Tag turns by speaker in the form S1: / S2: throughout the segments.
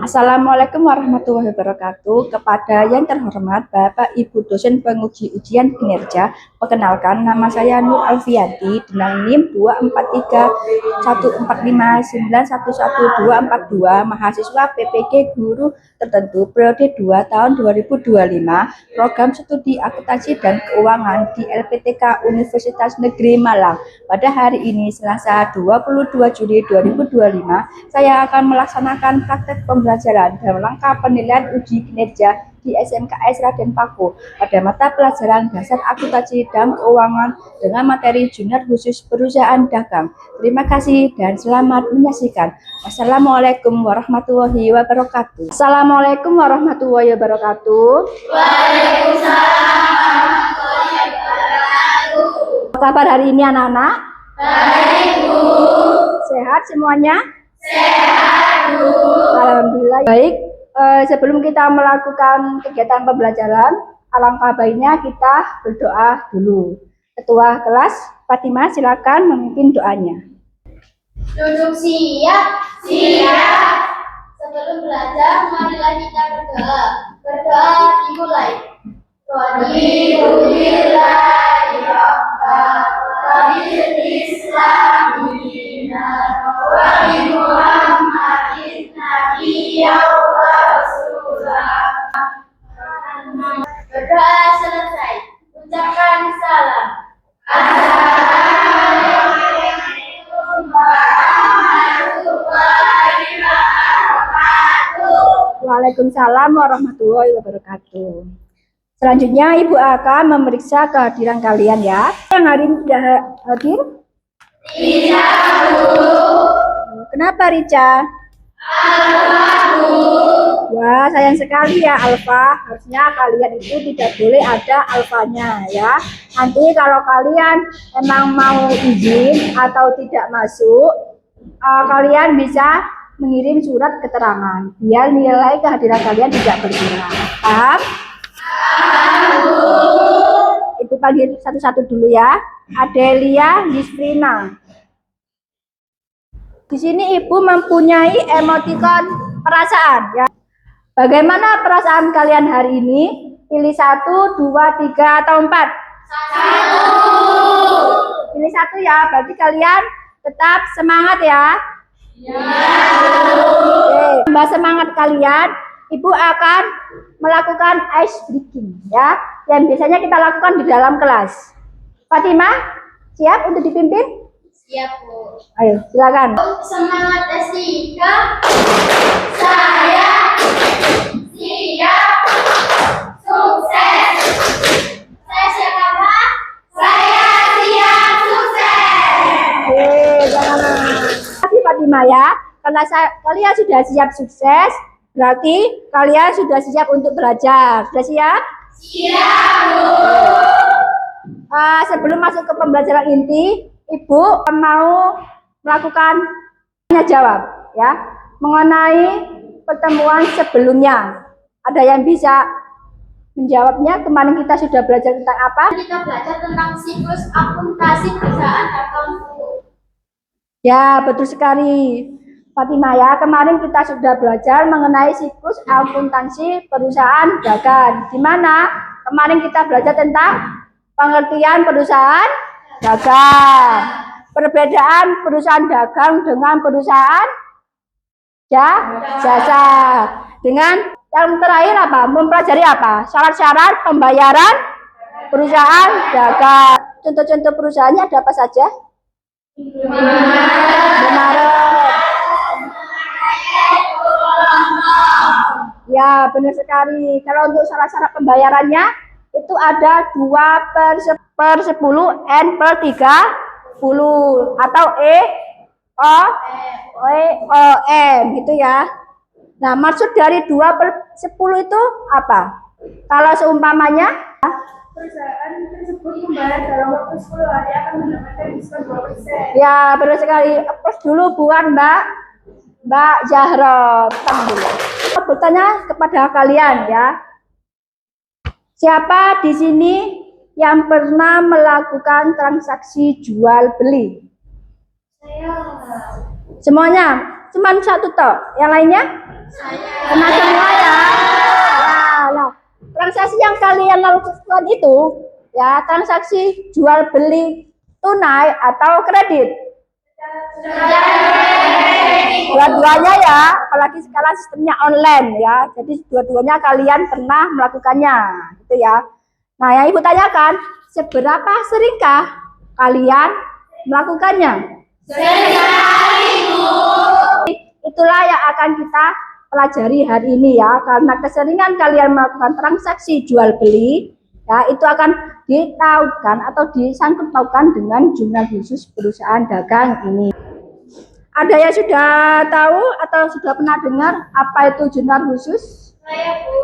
S1: Assalamualaikum warahmatullahi wabarakatuh. Kepada yang terhormat Bapak Ibu dosen penguji ujian kinerja, perkenalkan nama saya Nur Alfianti dengan NIM 2431459111242, mahasiswa PPG Guru Tertentu periode 2 tahun 2025, program studi akuntansi dan keuangan di LPTK Universitas Negeri Malang. Pada hari ini Selasa 22 Juli 2025, saya akan melaksanakan praktek pembelajaran dalam rangka penilaian uji kinerja di SMKS Raden Paku pada mata pelajaran dasar akuntansi dan keuangan dengan materi junior khusus perusahaan dagang. Terima kasih dan selamat menyaksikan. Wassalamualaikum warahmatullahi wabarakatuh. Assalamualaikum warahmatullahi wabarakatuh.
S2: Waalaikumsalam warahmatullahi wabarakatuh.
S1: Apa kabar hari ini anak-anak?
S2: Baik, Bu.
S1: Sehat semuanya?
S2: Sehat, Bu.
S1: Alhamdulillah. Baik, sebelum kita melakukan kegiatan pembelajaran, alangkah baiknya kita berdoa dulu. Ketua kelas Fatimah, silakan memimpin doanya.
S2: Duduk siap. Siap. Sebelum belajar, marilah kita berdoa. Berdoa dimulai. Berdoa selesai. Ucapkan salam. Assalamualaikum warahmatullahi wabarakatuh.
S1: Waalaikumsalam warahmatullahi wabarakatuh. Selanjutnya Ibu akan memeriksa kehadiran kalian ya. Yang hari ini sudah hadir?
S2: Tidak, Bu.
S1: Kenapa Rica? Wah, sayang sekali ya Alfa. Harusnya kalian itu tidak boleh ada alfanya ya. Nanti kalau kalian emang mau izin atau tidak masuk, kalian bisa mengirim surat keterangan biar nilai kehadiran kalian tidak berkurang. Paham? Ibu panggil satu-satu dulu ya. Adelia Yusrina. Di sini Ibu mempunyai emotikon perasaan ya. Bagaimana perasaan kalian hari ini? Pilih 1, 2, 3 atau 4? 1. Pilih 1 ya. Berarti kalian tetap semangat ya. Ya. Oke, tambah semangat kalian, Ibu akan melakukan ice breaking ya. Yang biasanya kita lakukan di dalam kelas. Fatimah, siap untuk dipimpin?
S2: Siap, Bu.
S1: Ayo, silakan.
S2: Semangat S3. Saya siap. Sukses. Saya siap apa? Saya siap sukses.
S1: Jangan. Terima kasih Fatimah ya. Karena kalian sudah siap sukses, berarti kalian sudah siap untuk belajar. Sudah siap?
S2: Siap, Bu.
S1: Sebelum masuk ke pembelajaran inti, Ibu mau melakukan tanya jawab ya mengenai pertemuan sebelumnya. Ada yang bisa menjawabnya? Kemarin kita sudah belajar tentang apa?
S2: Kita belajar tentang siklus akuntansi perusahaan dagang, Bu.
S1: Ya, betul sekali Fatimah ya. Kemarin kita sudah belajar mengenai siklus akuntansi perusahaan dagang. Di mana kemarin kita belajar tentang pengertian perusahaan dagang, perbedaan perusahaan dagang dengan perusahaan jasa. Dengan yang terakhir apa? Mempelajari apa? Syarat-syarat pembayaran perusahaan dagang. Contoh-contoh perusahaannya ada apa saja? Ya, benar sekali. Kalau untuk syarat-syarat pembayarannya itu ada 2/10 N per 30 atau M gitu ya. Nah, maksud dari 2/10 itu apa? Kalau seumpamanya
S2: Perusahaan tersebut membayar dalam waktu 10 hari akan mendapatkan diskon 2%.
S1: ya, benar sekali. Apus dulu buat Mbak Zahra. Bertanya kepada kalian ya. Siapa di sini yang pernah melakukan transaksi jual beli?
S2: Saya.
S1: Semuanya? Cuma satu toh? Yang lainnya? Pernah semua ya. Nah, transaksi yang kalian lakukan itu ya transaksi jual beli tunai atau kredit. Dua-duanya ya, apalagi sekarang sistemnya online ya. Jadi dua-duanya kalian pernah melakukannya, gitu ya. Nah, yang Ibu tanyakan, seberapa seringkah kalian melakukannya? Itulah yang akan kita pelajari hari ini ya, karena keseringan kalian melakukan transaksi jual beli ya, itu akan ditautkan atau disangkut pautkan dengan jurnal khusus perusahaan dagang ini. Ada yang sudah tahu atau sudah pernah dengar apa itu jurnal khusus?
S2: Saya Bu.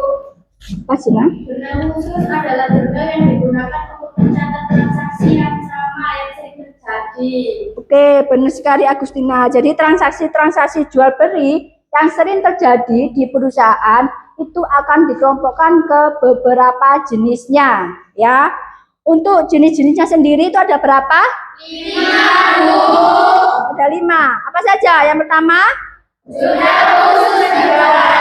S1: Pasina?
S2: Jurnal khusus adalah jurnal yang digunakan untuk mencatat transaksi yang sama yang sering terjadi.
S1: Oke, benar sekali Agustina. Jadi transaksi-transaksi jual beli yang sering terjadi di perusahaan itu akan dikelompokkan ke beberapa jenisnya, ya. Untuk jenis-jenisnya sendiri itu ada berapa? 5. Ada 5. Apa saja? Yang pertama?
S2: Jurnal khusus penjualan,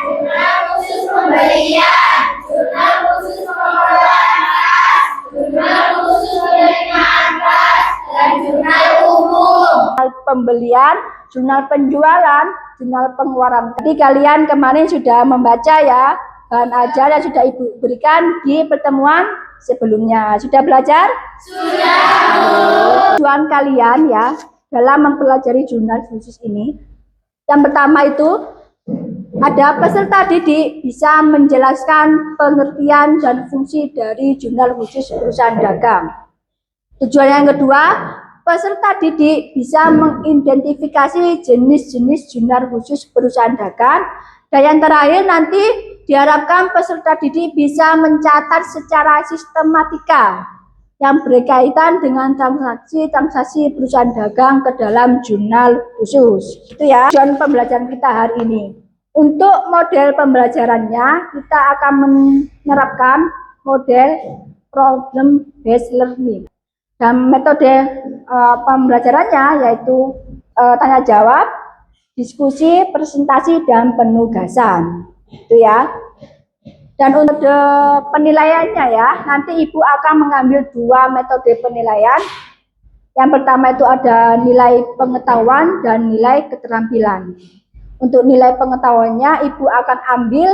S2: jurnal khusus pembelian, jurnal khusus pengelolaan kas, jurnal khusus penerimaan kas, dan jurnal umum.
S1: Jurnal pembelian, jurnal penjualan, jurnal pengeluaran. Jadi kalian kemarin sudah membaca ya bahan ajar yang sudah Ibu berikan di pertemuan sebelumnya. Sudah belajar? Sudah. Tujuan kalian ya dalam mempelajari jurnal khusus ini. Yang pertama itu ada peserta didik bisa menjelaskan pengertian dan fungsi dari jurnal khusus perusahaan dagang. Tujuan yang kedua, peserta didik bisa mengidentifikasi jenis-jenis jurnal khusus perusahaan dagang. Dan yang terakhir nanti diharapkan peserta didik bisa mencatat secara sistematika yang berkaitan dengan transaksi perusahaan dagang ke dalam jurnal khusus. Itu ya, tujuan pembelajaran kita hari ini. Untuk model pembelajarannya, kita akan menerapkan model problem based learning. Dan metode pembelajarannya yaitu tanya jawab, diskusi, presentasi, dan penugasan. Itu ya. Dan untuk penilaiannya ya, nanti Ibu akan mengambil 2 metode penilaian. Yang pertama itu ada nilai pengetahuan dan nilai keterampilan. Untuk nilai pengetahuannya Ibu akan ambil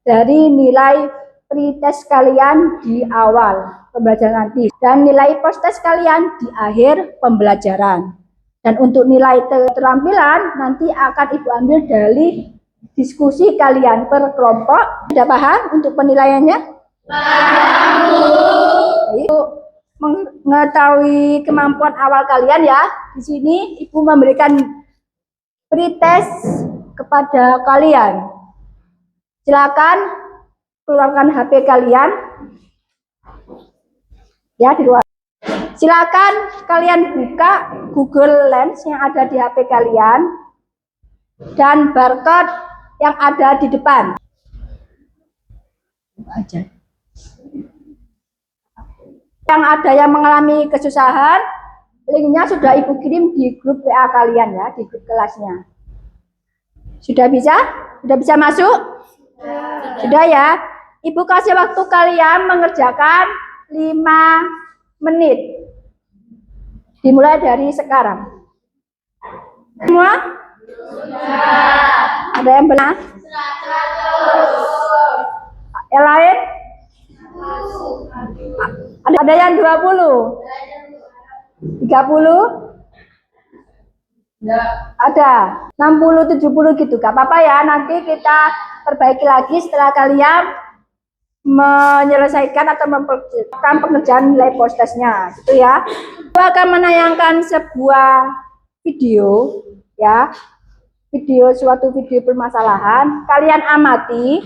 S1: dari nilai pretest kalian di awal pembelajaran nanti dan nilai post-test kalian di akhir pembelajaran. Dan untuk nilai keterampilan nanti akan Ibu ambil dari diskusi kalian per kelompok. Sudah paham untuk penilaiannya? Paham. Ibu mengetahui kemampuan awal kalian ya. Di sini Ibu memberikan pretest kepada kalian. Silakan keluarkan HP kalian. Ya, di luar. Silakan kalian buka Google Lens yang ada di HP kalian dan barcode yang ada di depan. Yang ada yang mengalami kesusahan, linknya sudah Ibu kirim di grup WA kalian ya, di grup kelasnya. Sudah bisa? Sudah bisa masuk? Sudah ya. Ibu kasih waktu kalian mengerjakan 5 menit. Dimulai dari sekarang. Semua? Ada yang benar? Yang lain? Ada yang 20? 30? Ada 60, 70 gitu. Gak apa-apa ya, nanti kita perbaiki lagi setelah kalian menyelesaikan atau mempersiapkan pengerjaan nilai post-testnya gitu ya. Aku akan menayangkan sebuah video ya, suatu video permasalahan, kalian amati.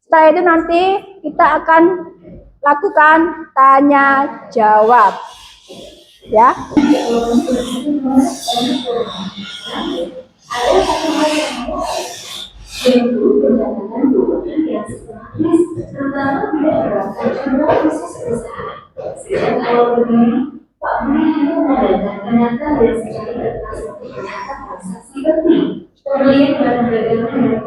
S1: Setelah itu nanti kita akan lakukan tanya jawab ya.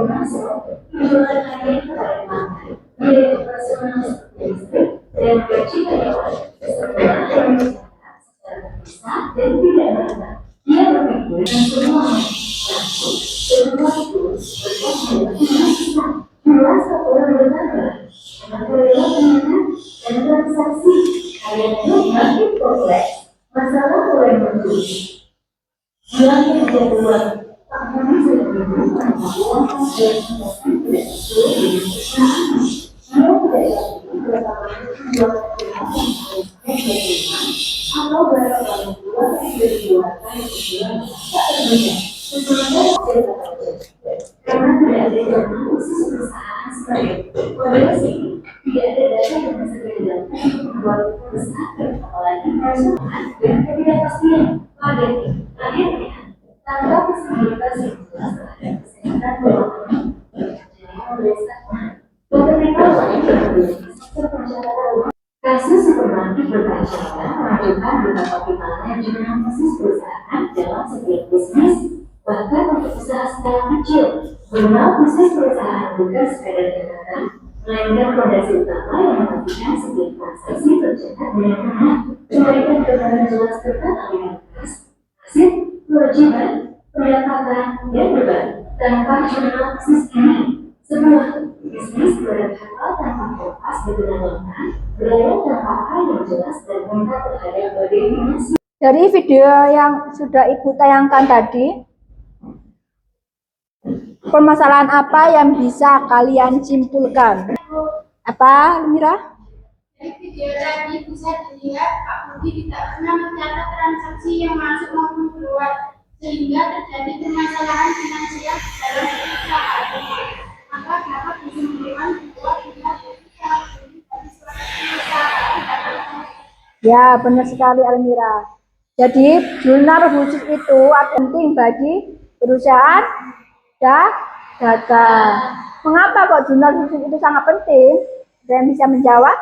S2: termasuk penjualan karya kepada pelanggan, biaya operasional seperti listrik, dan gaji karyawan, semua yang dicatat secara terpisah dan tidak berdampak. Dia berpikir dan semua langsung, semua itu berkaitan dengan finansial. Jelas orang berbangga, material penanganan dan transaksi karya makin kompleks, masalah mulai muncul. Selain kejatuhan, tak hanya sedikit menggunakan uang dan investasi tidak sesuai dengan perusahaan. Saya tidak yakin berapa banyak penjualan keuangan yang diterima atau berapa banyak uang yang dikeluarkan untuk tak terbayar. Sebenarnya tidak terjadi karena tidak ada dana khusus perusahaan sebagai kondisi. Tidak ada data yang bisa digunakan untuk membuat perusahaan, apalagi perusahaan dan ketidakpastian. Akhirnya, tanpa visibilitas yang jelas terhadap kesehatan keuangan, jadi mulai stagnan. Beberapa lain yang memiliki sektor pencatatan uang. Kasus supermarket berkaca menunjukkan betapa vitalnya jurnal bisnis perusahaan dalam setiap bisnis, bahkan untuk usaha skala kecil. Jurnal bisnis perusahaan bukan sekadar catatan, melainkan fondasi utama yang memastikan setiap transaksi tercatat dengan benar, memberikan gambaran jelas tentang aliran kas, hasil, kewajiban, pendapatan, dan beban. Tanpa jurnal bisnis ini, sebuah bisnis berharga tanpa kompas dibenarkan, berlayar tanpa akal yang jelas dan minta terhadap bagaimana.
S1: Dari video yang sudah Ibu tayangkan tadi, permasalahan apa yang bisa kalian simpulkan? Apa, Mira?
S2: Dari video tadi bisa dilihat Pak Budi tidak pernah mencatat transaksi yang masuk maupun keluar, sehingga terjadi permasalahan finansial dalam perusahaan. Maka dapat disimpulkan bahwa pihak usaha dari suatu perusahaan.
S1: Ya, benar sekali Almira. Jadi, jurnal khusus itu penting bagi perusahaan dan dagang. Mengapa kok jurnal khusus itu sangat penting? Ada yang bisa menjawab?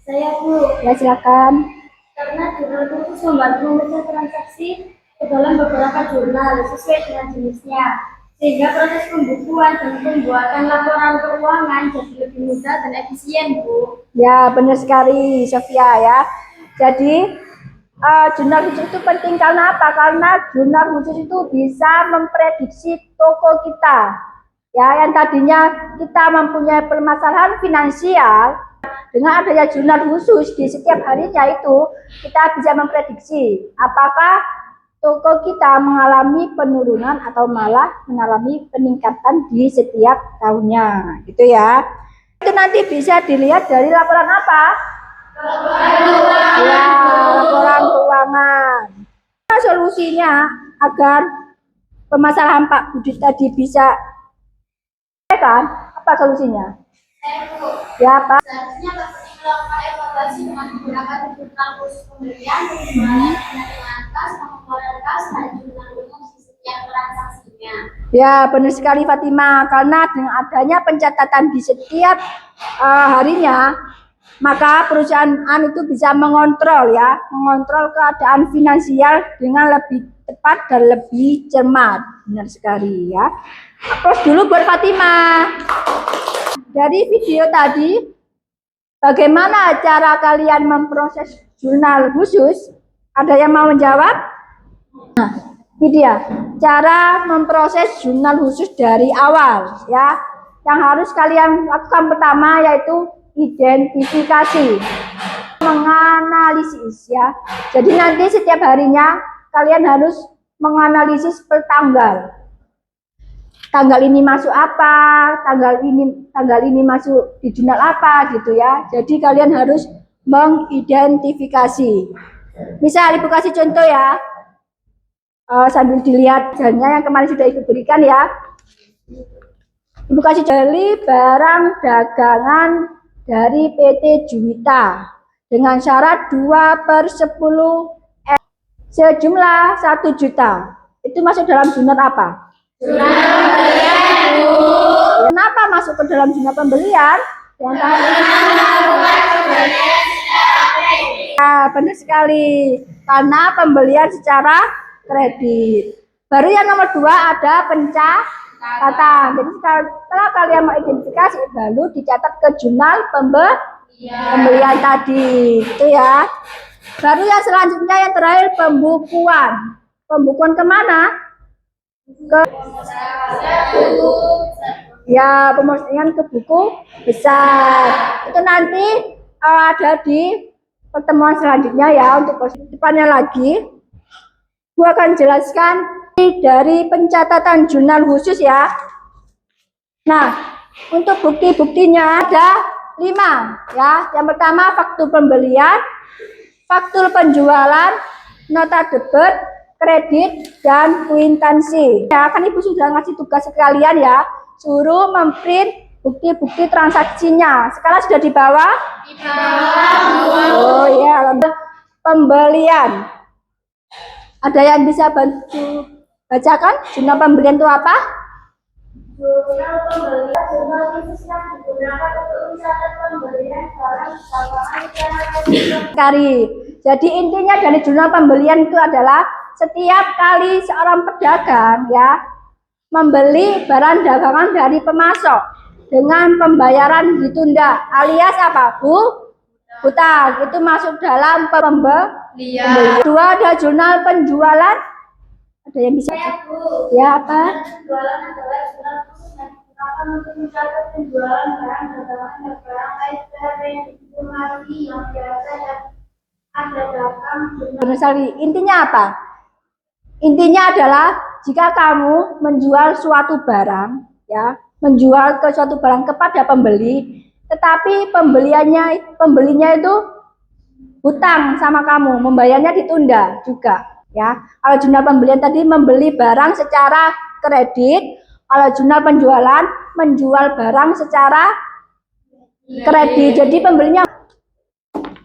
S2: Saya Bu.
S1: Ya, silakan.
S2: Karena jurnal khusus membantu memecah transaksi ke dalam beberapa jurnal sesuai dengan jenisnya, sehingga proses pembukuan dan pembuatan laporan keuangan jadi lebih mudah dan efisien, Bu.
S1: Ya, benar sekali, Sofia ya. Jadi, jurnal khusus itu penting karena apa? Karena jurnal khusus itu bisa memprediksi toko kita. Ya, yang tadinya kita mempunyai permasalahan finansial, dengan adanya jurnal khusus di setiap harinya itu, kita bisa memprediksi apakah toko kita mengalami penurunan atau malah mengalami peningkatan di setiap tahunnya, gitu ya. Itu nanti bisa dilihat dari laporan apa? Ya, laporan keuangan. Nah, solusinya agar permasalahan Pak Budi tadi bisa kan? Apa solusinya? Ya, Pak.
S2: Seharusnya Pak Budi melakukan evaluasi dengan menggunakan jurnal khusus pembelian, penjualan, penerimaan kas, pengeluaran kas, dan jurnal umum di setiap transaksinya.
S1: Ya, benar sekali Fatima. Karena dengan adanya pencatatan di setiap harinya, maka perusahaan itu bisa mengontrol keadaan finansial dengan lebih tepat dan lebih cermat. Benar sekali ya. Terus dulu buat Fatima. Dari video tadi, bagaimana cara kalian memproses jurnal khusus? Ada yang mau menjawab? Nah, ini dia cara memproses jurnal khusus dari awal ya. Yang harus kalian lakukan pertama yaitu identifikasi, menganalisis ya. Jadi nanti setiap harinya kalian harus menganalisis per tanggal. Tanggal ini masuk apa, tanggal ini masuk di jurnal apa gitu ya. Jadi kalian harus mengidentifikasi. Misal Ibu kasih contoh ya, sambil dilihat jalannya yang kemarin sudah Ibu berikan ya. Ibu kasih beli barang dagangan dari PT Juwita dengan syarat 2/10 sejumlah 1 juta. Itu masuk dalam jurnal apa? Kenapa masuk ke dalam jurnal pembelian? Ya, benar sekali. Karena pembelian secara kredit. Baru yang nomor 2 ada kata. Jadi setelah kalian mau identifikasi baru dicatat ke jurnal pembelian tadi, itu ya. Baru yang selanjutnya yang terakhir pembukuan. Pembukuan kemana? Ke ya, pemasukan ke buku besar. Itu nanti ada di pertemuan selanjutnya ya. Untuk depannya lagi, gua akan jelaskan dari pencatatan jurnal khusus ya. Nah, untuk bukti-buktinya ada 5 ya. Yang pertama faktur pembelian, faktur penjualan, nota debit, kredit, dan kuitansi. Ya, kan Ibu sudah ngasih tugas ke kalian ya, suruh memprint bukti-bukti transaksinya. Sekarang sudah di bawah? Di bawah. Oh ya, pembelian. Ada yang bisa bantu bacakan jurnal pembelian itu apa?
S2: Jurnal pembelian jurnal khusus yang digunakan untuk mencatat pembelian barang
S1: Kari. Jadi intinya dari jurnal pembelian itu adalah setiap kali seorang pedagang ya membeli barang dagangan dari pemasok dengan pembayaran ditunda alias apa hutang, itu masuk dalam pembelian. Kedua ada jurnal penjualan. Ada yang bisa? Ya apa?
S2: Penjualan adalah jurnal khusus yang digunakan untuk mencatat penjualan barang dagangan dan barang lain PHP yang dipublikasi yang biasa dan ada dalam jurnal.
S1: Intinya apa? Intinya adalah jika kamu menjual suatu barang, ya, menjual ke suatu barang kepada pembeli, tetapi pembelinya itu hutang sama kamu, membayarnya ditunda juga, ya. Kalau jurnal pembelian tadi membeli barang secara kredit, kalau jurnal penjualan menjual barang secara kredit. Jadi pembelinya,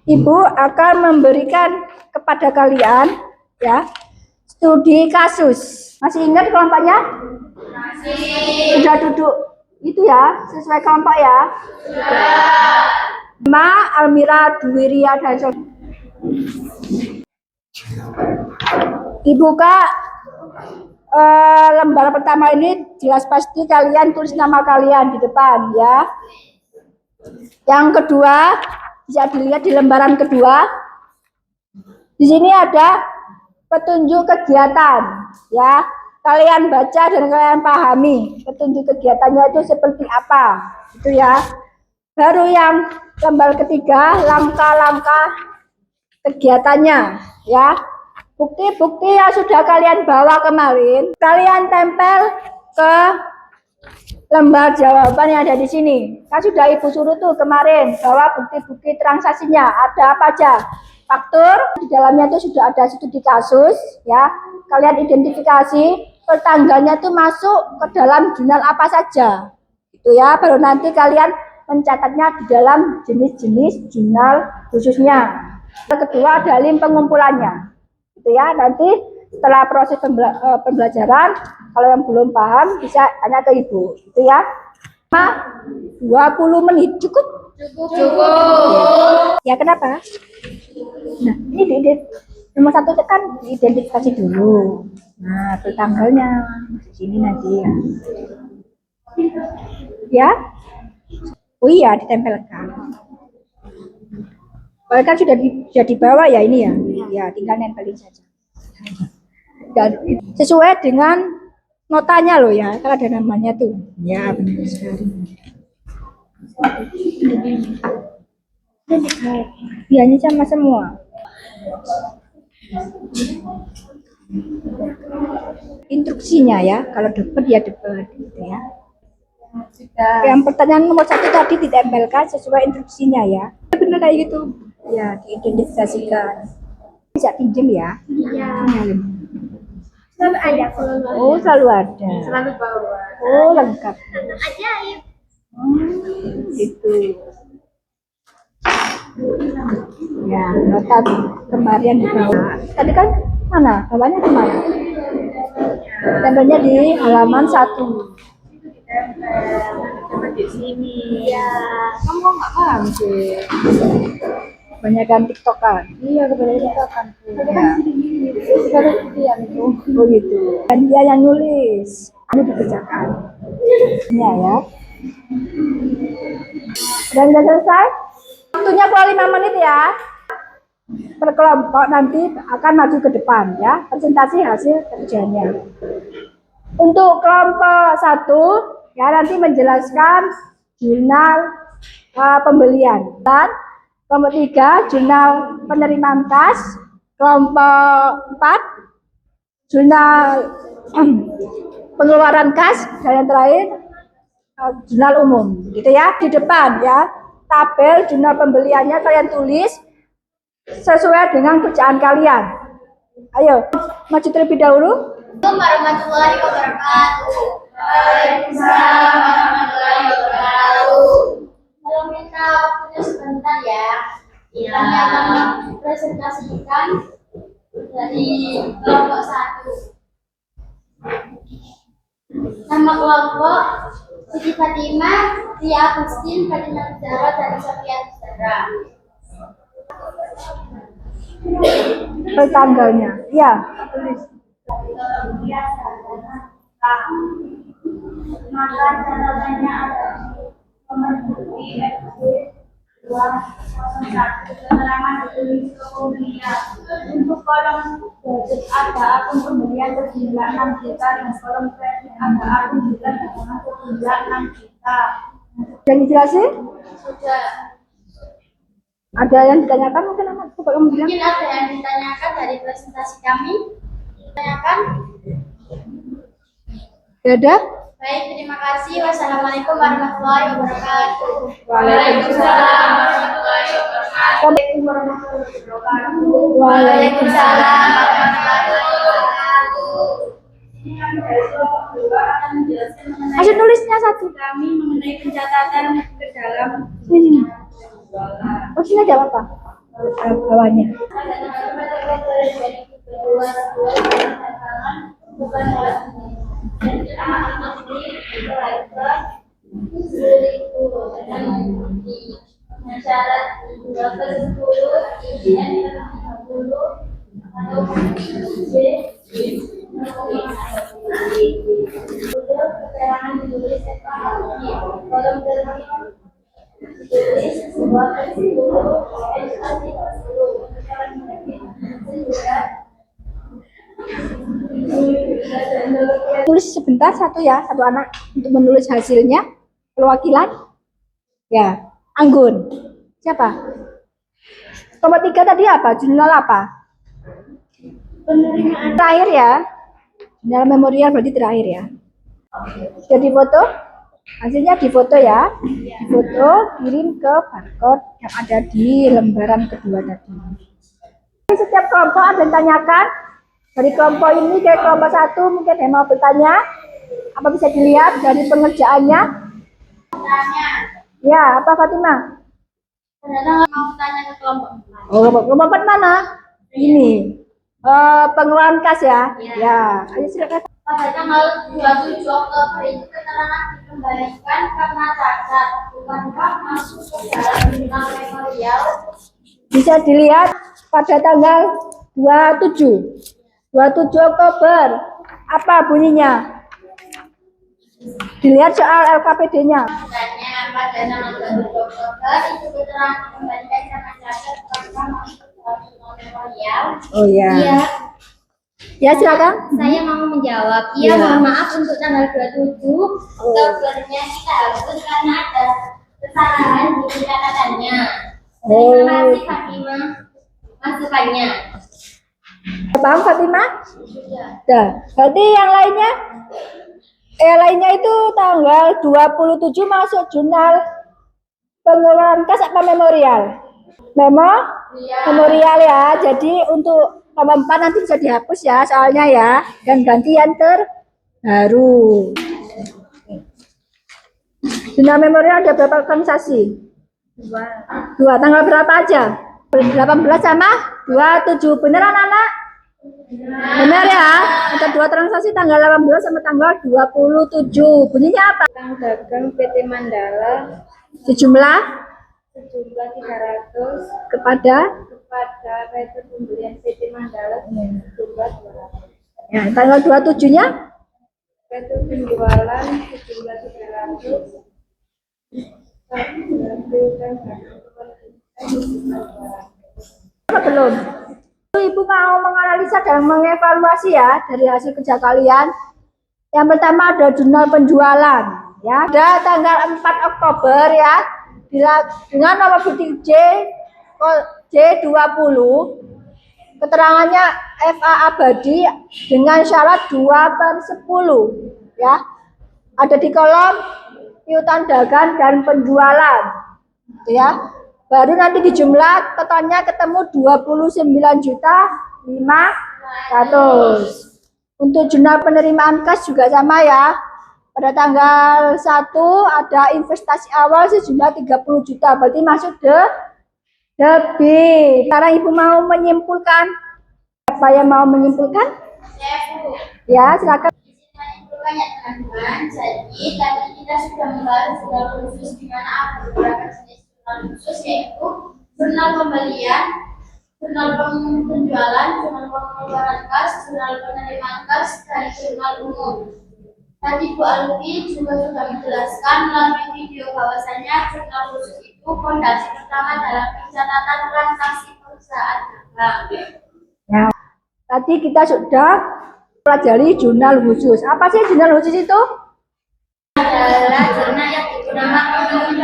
S1: Ibu akan memberikan kepada kalian, ya, studi kasus. Masih ingat kelompoknya? Masih. Sudah duduk itu ya, sesuai kelompok ya? Sudah. Almira, Duwiria, dan dibuka lembar pertama ini, jelas pasti kalian tulis nama kalian di depan ya. Yang kedua, bisa dilihat di lembaran kedua. Di sini ada petunjuk kegiatan ya. Kalian baca dan kalian pahami petunjuk kegiatannya itu seperti apa. Itu ya. Baru yang lembar ketiga, langkah-langkah kegiatannya ya. Bukti-bukti yang sudah kalian bawa kemarin, kalian tempel ke lembar jawaban yang ada di sini. Kan sudah Ibu suruh tuh kemarin bawa bukti-bukti transaksinya. Ada apa aja? Faktur, di dalamnya itu sudah ada studi kasus ya. Kalian identifikasi pertanggalnya itu masuk ke dalam jurnal apa saja. Itu ya, baru nanti kalian mencatatnya di dalam jenis-jenis jurnal khususnya. Yang kedua ada link pengumpulannya. Itu ya, nanti setelah proses pembelajaran, kalau yang belum paham bisa tanya ke Ibu. Itu ya. 20 menit cukup? Cukup. Ya, kenapa? Nah, ini nomor 1 tekan diidentifikasi dulu. Nah, tanggalnya di sini nanti ya. Ya. Oh iya, ditempelkan. Kalau kan sudah dibawa ya ini ya. Ya, tinggal nempelin saja. Dan sesuai dengan notanya loh ya, kalau ada namanya tuh. Ya, benar sekali. Ya, ini sama semua. Instruksinya ya, kalau dapat ya dapat gitu ya. Yang pertanyaan nomor 1 tadi ditempelkan sesuai instruksinya ya. Benar kayak gitu. Ya, diidentifikasikan. Bisa pinjam ya? Iya.
S2: Selalu ada.
S1: Oh, selalu ada.
S2: Selalu bawa.
S1: Oh, lengkap.
S2: Ajaib.
S1: Gitu. Ya, nota kemarin di bawah. Tadi kan mana? Bawahnya di mana? Tempelnya di halaman 1.
S2: Di sini. Ya.
S1: Kamu kok nggak paham sih? Kebanyakan tiktokan. Iya, kebanyakan tiktokan. Ya. Oh gitu. Dan dia yang nulis. Ini dikerjakan. Iya ya. Dan sudah selesai. Waktunya kurang 5 menit ya. Per kelompok nanti akan maju ke depan ya, presentasi hasil kerjanya. Untuk kelompok 1 ya nanti menjelaskan jurnal pembelian, dan kelompok 3 jurnal penerimaan kas, kelompok 4 jurnal pengeluaran kas, dan yang terakhir jurnal umum gitu ya. Di depan ya tabel jurnal pembeliannya kalian tulis sesuai dengan kerjaan kalian. Ayo maju terlebih dahulu.
S2: Assalamualaikum warahmatullahi wabarakatuh. Waalaikumsalam warahmatullahi wabarakatuh. Kalau minta waktunya sebentar ya. Kami akan presentasikan dari kelompok 1. Nama kelompok Siti Fatimah, Ria Agustin, Fatimah Zahra, dan Sofia Zahra.
S1: Tanggalnya ya tulis.
S2: Maka catatannya ada memenuhi FC201 keterangan ditulis ke pembelian. Untuk kolom debit ada akun pembelian sejumlah 6 juta dan kolom kredit ada akun juga dengan sejumlah 6 juta.
S1: Yang dijelasin?
S2: Sudah.
S1: Ada yang ditanyakan mungkin anak coba kamu bilang.
S2: Mungkin ada yang ditanyakan dari presentasi kami. Ditanyakan?
S1: Ada?
S2: Baik, terima kasih. Wassalamualaikum warahmatullahi wabarakatuh.
S1: Waalaikumsalam
S2: warahmatullahi wabarakatuh.
S1: Waalaikumsalam. Masih tulisnya satu.
S2: Kami mengenai pencatatan ke dalam
S1: Sini. Oh sini aja apa? Bawahnya.
S2: Syarat 2/10 izin 50 atau keterangan ditulis kolom tertulis ditulis 2/10
S1: Tulis sebentar satu ya, satu anak untuk menulis hasilnya. Perwakilan? Ya, Anggun. Siapa? Nomor 3 tadi apa? Jurnal apa?
S2: penerimaan
S1: Terakhir ya. Jurnal memorial berarti terakhir ya. Sudah difoto? Hasilnya difoto ya. Difoto, kirim ke barcode yang ada di lembaran kedua tadi. Setiap kelompok ada yang tanyakan. Dari kelompok ini ke kelompok 1 mungkin ada yang mau bertanya. Apa bisa dilihat dari pengerjaannya?
S2: tanya.
S1: Ya, apa Fatimah?
S2: Ternyata mau tanya ke kelompok 4.
S1: Oh, kelompok 4 mana? Ini. Pengeluaran kas ya? Ya. Ayo silakan.
S2: Pada tanggal 27 Oktober itu keterangan dikembalikan karena cacat, bukankah masuk ke dalam jurnal memorial?
S1: Bisa dilihat pada tanggal 27 Oktober. Apa bunyinya? Dilihat soal LKPD-nya.
S2: Tanya pada tanggal 27 Oktober itu keterangan dikembalikan karena cacat, bukankah masuk ke dalam jurnal memorial?
S1: Oh ya.
S2: Iya.
S1: Ya silakan.
S2: Saya mau menjawab.
S1: Iya.
S2: Iya, mohon maaf untuk tanggal 27 Oktobernya kita hapus karena ada kesalahan di catatannya. Terima kasih Fatimah masukannya.
S1: Paham Fatimah?
S2: Sudah.
S1: Dah. Berarti yang lainnya? Lainnya itu tanggal 27 masuk jurnal pengeluaran kas apa memorial? Memorial ya. Jadi untuk nomor 4 nanti bisa dihapus ya soalnya ya, dan ganti yang terbaru. Jurnal memorial ada berapa organisasi? Dua. Tanggal berapa aja? 18 sama 27. Beneran anak? Benar ya? Ada 2 transaksi tanggal 18 sama tanggal 27. Bunyinya apa?
S3: Bank Dagang PT Mandala
S1: Sejumlah
S3: sejumlah 300
S1: kepada
S3: kepada retur pembelian PT Mandala sejumlah 200.
S1: ya, tanggal 27-nya
S3: Itu penjualan sejumlah 300. Piutang bantuan
S1: Apa belum? Ibu mau menganalisa dan mengevaluasi ya dari hasil kerja kalian. Yang pertama ada jurnal penjualan ya. Ada tanggal 4 Oktober ya. Dengan nomor butik J20. Keterangannya FA abadi dengan syarat 2/10 ya. Ada di kolom piutang dagang dan penjualan ya. Baru nanti dijumlah totalnya ketemu 29.500.000. Untuk jurnal penerimaan kas juga sama ya. Pada tanggal 1 ada investasi awal sejumlah 30 juta. Berarti masuk debit. Sekarang Ibu mau menyimpulkan. Apa yang mau menyimpulkan? Ya, silakan.
S2: Menyimpulkan ya teman-teman. Jadi tadi kita sudah membahas jurnal khusus di mana ada beberapa jenis jurnal khusus, yaitu jurnal pembelian, jurnal penjualan, jurnal pengeluaran kas, jurnal penerimaan kas, dan jurnal umum. Tadi Bu Alfi juga sudah menjelaskan melalui video bahwasanya jurnal khusus itu fondasi pertama dalam pencatatan transaksi perusahaan dagang.
S1: Ya. Tadi kita sudah pelajari jurnal khusus. Apa sih jurnal khusus itu?
S2: Adalah jurnal yang digunakan untuk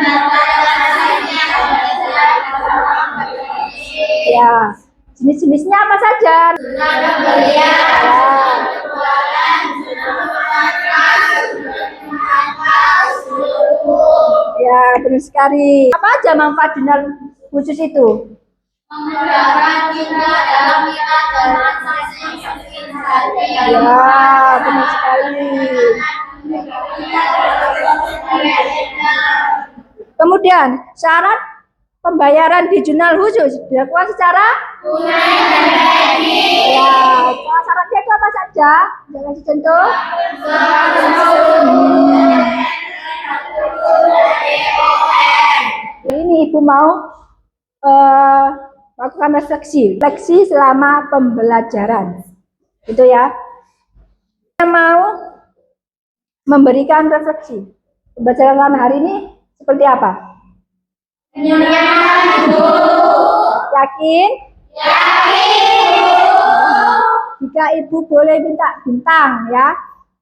S1: Ya, jenis-jenisnya apa saja?
S2: jurnal pembelian, jurnal penjualan, jurnal pengeluaran kas, jurnal penerimaan kas, jurnal umum.
S1: Ya, benar sekali. Apa aja manfaat jurnal khusus itu?
S2: Memudahkan kita dalam mengingat dan transaksi yang semakin hati.
S1: Ya, benar sekali. Kemudian, syarat pembayaran di jurnal khusus dilakukan secara
S2: tunai.
S1: ya, syaratnya itu apa saja? Jangan disentuh. Ini Ibu mau lakukan refleksi selama pembelajaran, gitu ya. Kita mau memberikan refleksi pembelajaran malam hari ini seperti apa? Yakin? Jika Ibu boleh minta bintang ya,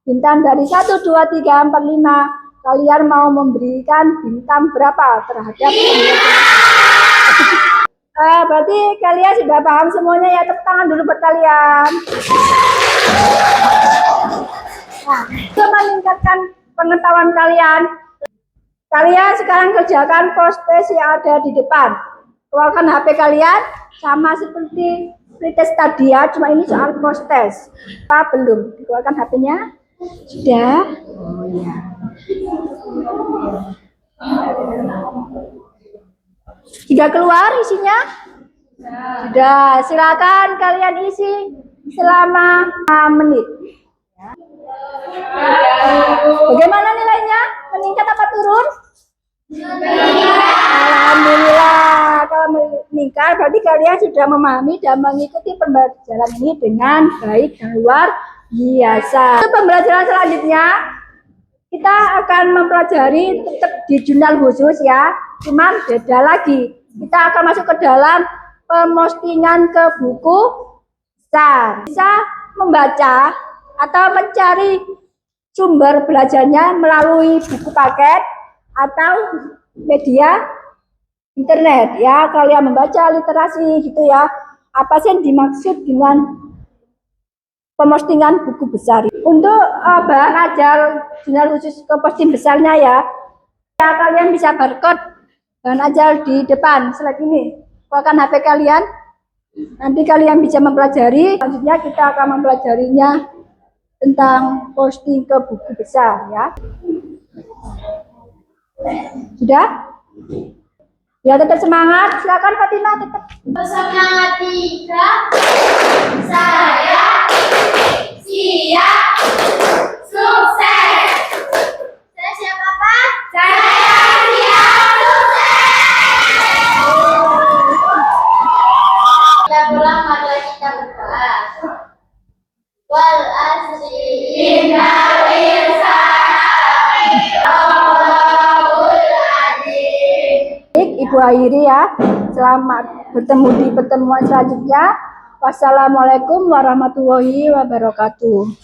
S1: bintang dari 1, 2, 3, 4, 5, kalian mau memberikan bintang berapa terhadap berarti kalian sudah paham semuanya ya. Tepuk tangan dulu buat kalian. Nah, untuk meningkatkan pengetahuan kalian, kalian sekarang kerjakan post-test yang ada di depan. Keluarkan HP kalian sama seperti pretest tadi ya, cuma ini soal post-test. Apa belum? Dikeluarkan HP-nya? Sudah? Oh ya. Sudah keluar isinya? Sudah. Silakan kalian isi selama 5 menit. Bagaimana nilainya? Meningkat apa turun? Alhamdulillah. Kalau meningkat berarti kalian sudah memahami dan mengikuti pembelajaran ini dengan baik dan luar biasa. Untuk pembelajaran selanjutnya kita akan mempelajari tetap di jurnal khusus ya, cuman beda lagi. Kita akan masuk ke dalam pemostingan ke buku besar. Bisa membaca atau mencari sumber belajarnya melalui buku paket atau media internet ya. Kalian membaca literasi gitu ya. Apa sih yang dimaksud dengan pemostingan buku besar? Untuk bahan ajar jurnal khusus ke posting besarnya ya, kalian bisa barcode bahan ajar di depan slide ini. Keluarkan HP kalian, nanti kalian bisa mempelajari. Selanjutnya kita akan mempelajarinya tentang posting ke buku besar ya. Sudah? Ya, tetap semangat. Silakan Fatimah, tetap
S2: Semangat tiga, saya siap, sukses. Saya siapa Pak? Saya siap, sukses. Kita pulang, mari kita berdoa. Wal asri inna
S1: Ibu akhiri ya. Selamat bertemu di pertemuan selanjutnya. Wassalamualaikum warahmatullahi wabarakatuh.